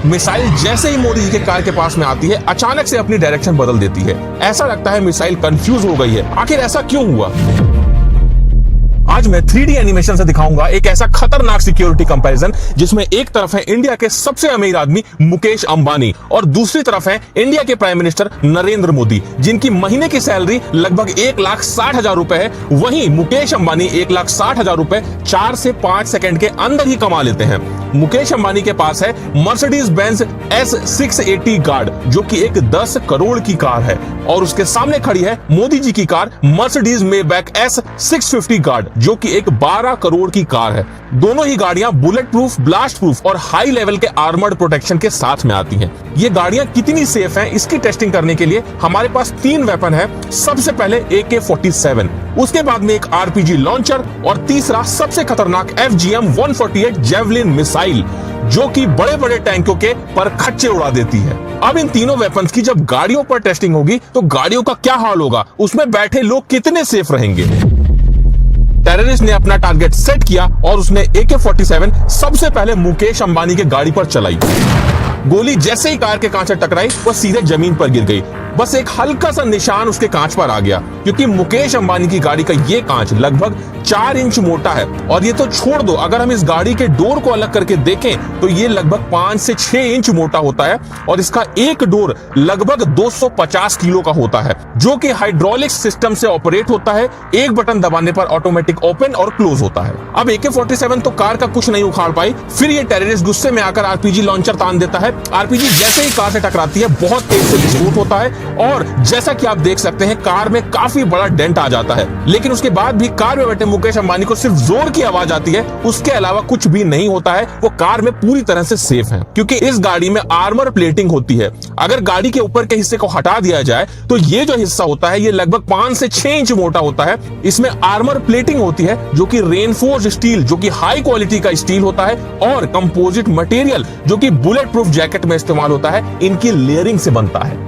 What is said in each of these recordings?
Missile जैसे ही मोदी जी के car के पास में आती है अचानक से अपनी डायरेक्शन बदल देती है। ऐसा लगता है मिसाइल कंफ्यूज हो गई है। आखिर ऐसा क्यों हुआ? आज मैं 3D एनिमेशन से दिखाऊंगा एक ऐसा खतरनाक सिक्योरिटी कंपैरिजन जिसमें एक तरफ है इंडिया के सबसे अमीर आदमी मुकेश अंबानी और दूसरी तरफ है इंडिया के प्राइम मिनिस्टर नरेंद्र मोदी, जिनकी महीने की सैलरी लगभग 1,60,000 रुपए है। वहीं मुकेश अंबानी 1,60,000 रुपए 4 से 5 सेकंड के अंदर ही कमा लेते हैं। मुकेश अंबानी के पास है मर्सिडीज बेंज S680 गार्ड, जो कि एक 10 करोड़ की कार है, और उसके सामने खड़ी है मोदी जी की car Mercedes Maybach S650 guard, जो कि एक 12 करोड़ की कार है। दोनों ही गाड़ियां बुलेट प्रूफ, ब्लास्ट प्रूफ और हाई लेवल के आर्मर्ड प्रोटेक्शन के साथ में आती हैं। ये गाड़ियां कितनी सेफ हैं, इसकी टेस्टिंग करने के लिए हमारे पास 3 वेपन है। सबसे पहले AK-47, उसके बाद में एक RPG लॉन्चर और तीसरा सबसे खतरनाक FGM-148 जेवलिन मिसाइल, जो कि बड़े बड़े टैंकों के पर खच्चे उड़ा देती है। अब इन तीनों वेपन्स की जब गाड़ियों पर टेस्टिंग होगी तो गाड़ियों का क्या हाल होगा, उसमें बैठे लोग कितने सेफ रहेंगे। टेररिस्ट ने अपना टारगेट सेट किया और उसने AK-47 सबसे पहले मुकेश अंबानी के गाड़ी पर चलाई। गोली जैसे ही कार के कांच से टकराई वो सीधे जमीन पर गिर गई। बस एक हल्का सा निशान उसके कांच पर आ गया, क्योंकि मुकेश अंबानी की गाड़ी का ये कांच लगभग 4 इंच मोटा है। और ये तो छोड़ दो, अगर हम इस गाड़ी के डोर को अलग करके देखें तो ये लगभग 5 से 6 इंच मोटा होता है और इसका एक डोर लगभग 250 किलो का होता है, जो कि हाइड्रोलिक सिस्टम से ऑपरेट होता है। एक बटन दबाने पर ऑटोमेटिक ओपन और क्लोज होता है। अब AK-47 तो कार का कुछ नहीं उखाड़ पाई। फिर ये टेररिस्ट गुस्से में आकर RPG लॉन्चर तान देता है। RPG जैसे ही कार से टकराती है बहुत तेज से विस्फोट होता है और जैसा कि आप देख सकते हैं कार में काफी बड़ा डेंट आ जाता है। लेकिन उसके बाद भी कार में बैठे मुकेश अंबानी को सिर्फ जोर की आवाज आती है, उसके अलावा कुछ भी नहीं होता है। वो कार में पूरी तरह से सेफ है, क्योंकि इस गाड़ी में आर्मर प्लेटिंग होती है। अगर गाड़ी के ऊपर के हिस्से को हटा दिया जाए तो ये जो हिस्सा होता है ये लगभग 5 से 6 इंच मोटा होता है। इसमें आर्मर प्लेटिंग होती है, जो कि रेनफोर्स्ड स्टील, जो कि हाई क्वालिटी का स्टील होता है, और कंपोजिट मटेरियल, जो कि बुलेट प्रूफ जैकेट में इस्तेमाल होता है, इनकी लेयरिंग से बनता है।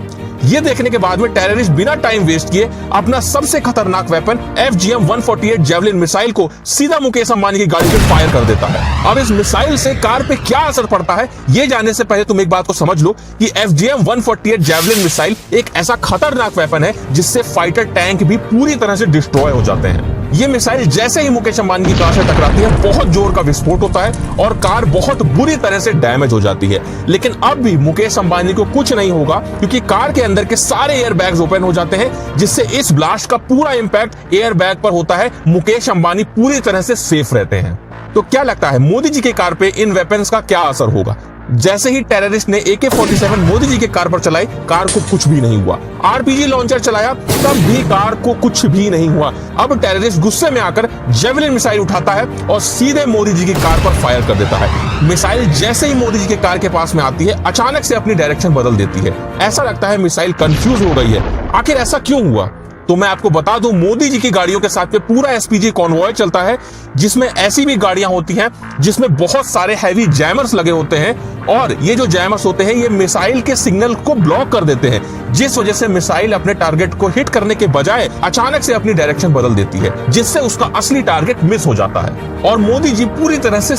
ये देखने के बाद में टेररिस्ट बिना टाइम वेस्ट किए अपना सबसे खतरनाक वेपन FGM-148 जेवलिन मिसाइल को सीधा मुकेश अंबानी की गाड़ी पे फायर कर देता है। अब इस मिसाइल से कार पे क्या असर पड़ता है, ये जानने से पहले तुम एक बात को समझ लो कि FGM-148 जेवलिन मिसाइल एक ऐसा खतरनाक वेपन है जिससे फाइटर टैंक भी पूरी तरह से डिस्ट्रॉय हो जाते हैं। ये मिसाइल जैसे ही मुकेश अंबानी की कार से टकराती है बहुत जोर का विस्फोट होता है और कार बहुत बुरी तरह से डैमेज हो जाती है। लेकिन अब भी मुकेश अंबानी को कुछ नहीं होगा, क्योंकि कार के अंदर के सारे एयर बैग्स ओपन हो जाते हैं, जिससे इस ब्लास्ट का पूरा इंपैक्ट एयर बैग पर होता है। मुकेश अंबानी पूरी तरह से सेफ रहते हैं। तो क्या लगता है मोदी जी के कार पे इन वेपन्स का क्या असर होगा? जैसे ही टेररिस्ट ने AK-47 मोदी जी के कार पर चलाई, कार को कुछ भी नहीं हुआ। RPG लॉन्चर चलाया, तब भी कार को कुछ भी नहीं हुआ। अब टेररिस्ट गुस्से में आकर जेवलिन मिसाइल उठाता है और सीधे मोदी जी की कार पर फायर कर देता है। मिसाइल जैसे ही मोदी जी के कार के पास में आती है अचानक से अपनी डायरेक्शन बदल देती है। ऐसा लगता है मिसाइल कंफ्यूज हो गई है। आखिर ऐसा क्यों हुआ? तो मैं आपको बता दूं, मोदी जी की गाड़ियों के साथ में पूरा SPG कॉन्वॉय चलता है, जिसमें ऐसी भी गाड़ियां होती हैं जिसमें बहुत सारे हैवी जैमर्स लगे होते हैं, और ये जो जैमर्स होते हैं ये मिसाइल के सिग्नल को ब्लॉक कर देते हैं, जिस वजह से मिसाइल अपने टारगेट को हिट करने के बजाय अचानक से अपनी डायरेक्शन बदल देती है, जिससे उसका असली टारगेट मिस हो जाता है और मोदी जी पूरी तरह से